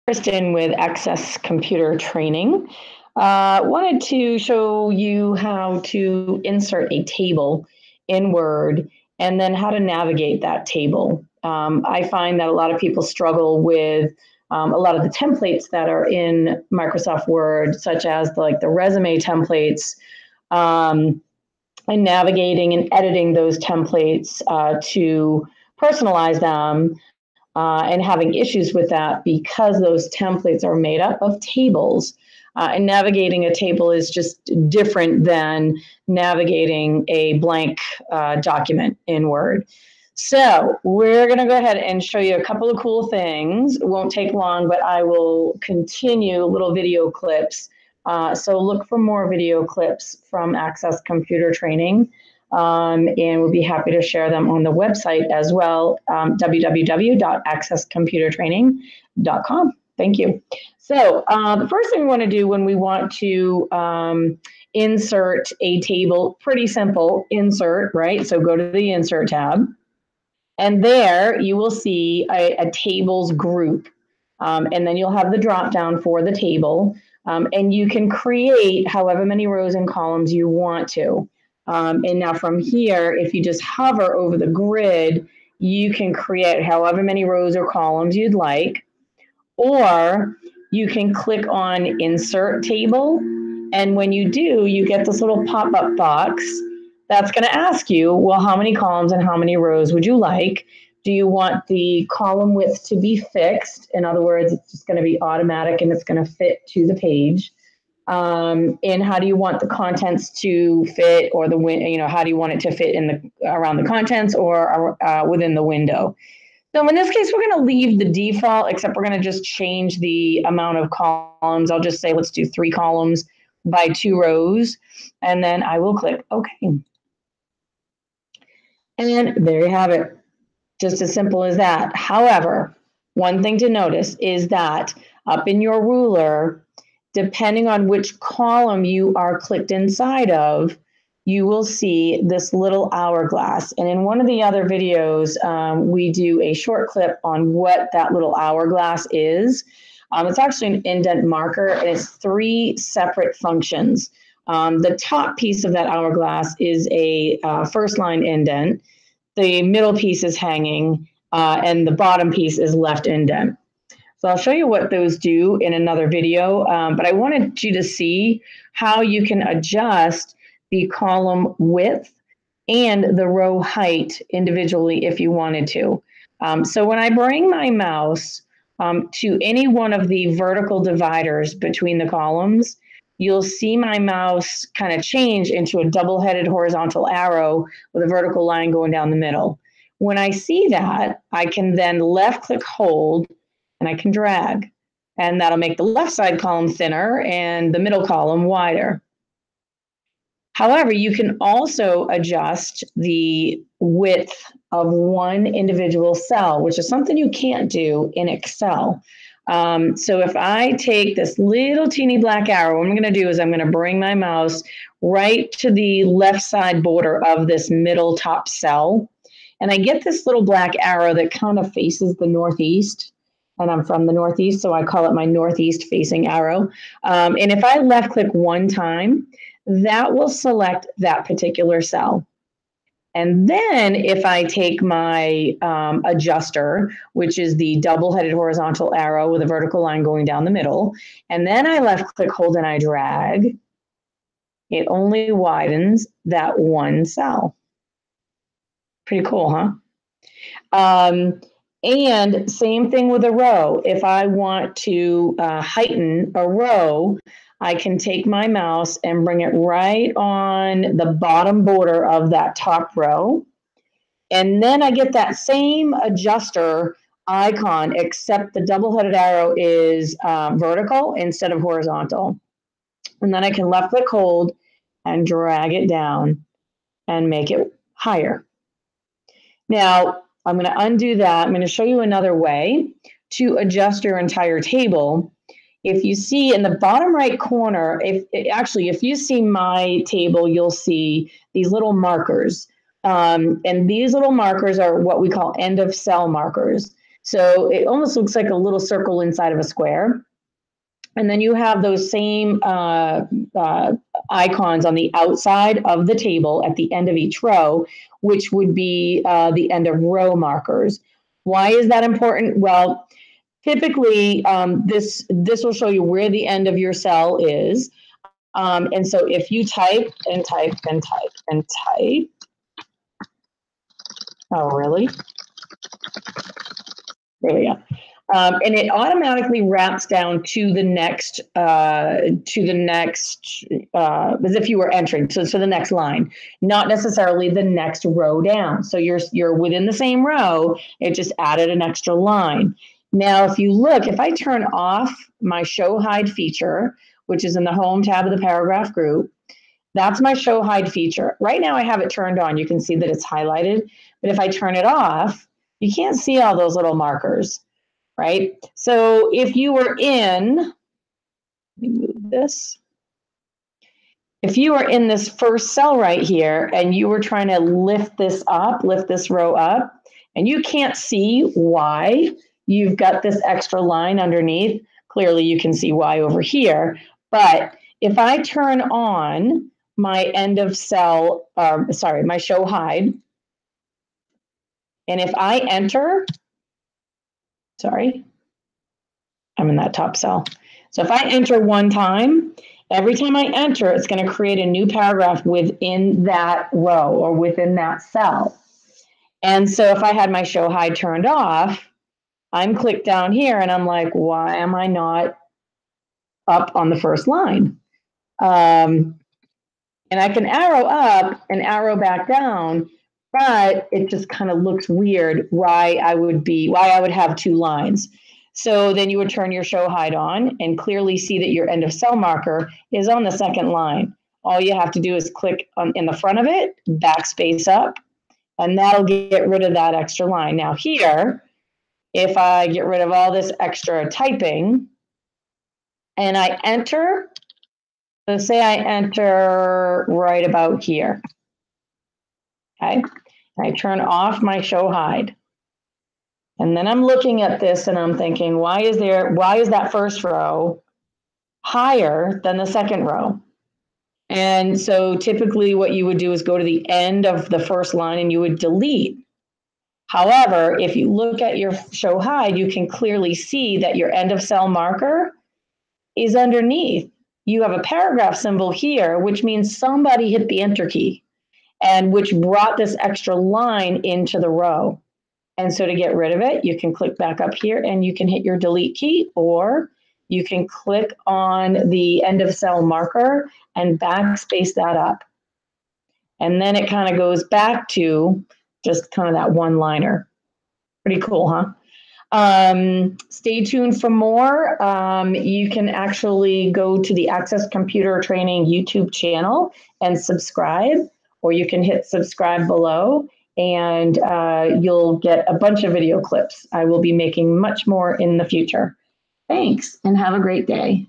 Kristen with Access Computer Training. Wanted to show you how to insert a table in Word and then how to navigate that table. I find that a lot of people struggle with a lot of the templates that are in Microsoft Word, such as the resume templates, and navigating and editing those templates to personalize them. And having issues with that because those templates are made up of tables. And navigating a table is just different than navigating a blank document in Word. So we're going to go ahead and show you a couple of cool things. It won't take long, but I will continue little video clips. So look for more video clips from Access Computer Training. And we'll be happy to share them on the website as well, www.accesscomputertraining.com. Thank you. So the first thing we want to do when we want to insert a table, pretty simple, insert, right? So go to the Insert tab, and there you will see a tables group, and then you'll have the drop down for the table, and you can create however many rows and columns you want to. And now from here, if you just hover over the grid, you can create however many rows or columns you'd like, or you can click on Insert Table. And when you do, you get this little pop-up box that's going to ask you, well, how many columns and how many rows would you like? Do you want the column width to be fixed? In other words, it's just going to be automatic and it's going to fit to the page. And how do you want the contents to fit, or how do you want it to fit in around the contents or within the window? So in this case, we're going to leave the default, except we're going to just change the amount of columns. I'll just say, let's do 3 columns by 2 rows, and then I will click OK. And there you have it. Just as simple as that. However, one thing to notice is that up in your ruler, depending on which column you are clicked inside of, you will see this little hourglass. And in one of the other videos, we do a short clip on what that little hourglass is. It's actually an indent marker, and it's 3 separate functions. The top piece of that hourglass is a first line indent. The middle piece is hanging, and the bottom piece is left indent. So I'll show you what those do in another video, but I wanted you to see how you can adjust the column width and the row height individually if you wanted to. So when I bring my mouse to any one of the vertical dividers between the columns, you'll see my mouse kind of change into a double-headed horizontal arrow with a vertical line going down the middle. When I see that, I can then left-click hold, and I can drag, and that'll make the left side column thinner and the middle column wider. However, you can also adjust the width of one individual cell, which is something you can't do in Excel. So if I take this little teeny black arrow, what I'm going to do is I'm going to bring my mouse right to the left side border of this middle top cell, and I get this little black arrow that kind of faces the northeast. And I'm from the Northeast, so I call it my Northeast facing arrow. And if I left click one time, that will select that particular cell. And then if I take my adjuster, which is the double-headed horizontal arrow with a vertical line going down the middle, and then I left click, hold, and I drag, it only widens that one cell. Pretty cool, huh? And same thing with a row. If I want to heighten a row, I can take my mouse and bring it right on the bottom border of that top row. And then I get that same adjuster icon, except the double-headed arrow is vertical instead of horizontal. And then I can left click hold and drag it down and make it higher. Now, I'm going to undo that. I'm going to show you another way to adjust your entire table. If you see in the bottom right corner, if you see my table, you'll see these little markers. And these little markers are what we call end of cell markers. So it almost looks like a little circle inside of a square. And then you have those same icons on the outside of the table at the end of each row, which would be the end of row markers. Why is that important? Well, typically, this will show you where the end of your cell is. And so if you type and type and type and type, oh, really? There we go. And it automatically wraps down to the next, as if you were entering, so the next line, not necessarily the next row down. So you're within the same row, it just added an extra line. Now, if you look, if I turn off my show hide feature, which is in the home tab of the paragraph group, that's my show hide feature. Right now I have it turned on. You can see that it's highlighted, but if I turn it off, you can't see all those little markers, right? So if you were in, let me move this. If you were in this first cell right here and you were trying to lift this row up, and you can't see why you've got this extra line underneath, clearly you can see why over here. But if I turn on my end of cell, my show hide, and if I enter, I'm in that top cell. So if I enter one time, every time I enter, it's going to create a new paragraph within that row or within that cell. And so if I had my show hide turned off, I'm clicked down here and I'm like, why am I not up on the first line? And I can arrow up and arrow back down, but it just kind of looks weird why I would have two lines. So then you would turn your show hide on and clearly see that your end of cell marker is on the second line. All you have to do is click in the front of it, backspace up, and that'll get rid of that extra line. Now here, if I get rid of all this extra typing and I enter, so say I enter right about here, okay? And I turn off my show hide. And then I'm looking at this and I'm thinking, why is that first row higher than the second row? And so typically what you would do is go to the end of the first line and you would delete. However, if you look at your show hide, you can clearly see that your end of cell marker is underneath. You have a paragraph symbol here, which means somebody hit the enter key and which brought this extra line into the row. And so to get rid of it, you can click back up here and you can hit your delete key, or you can click on the end of cell marker and backspace that up. And then it kind of goes back to just kind of that one-liner. Pretty cool, huh? Stay tuned for more. You can actually go to the Access Computer Training YouTube channel and subscribe, or you can hit subscribe below and you'll get a bunch of video clips. I will be making much more in the future. Thanks and have a great day.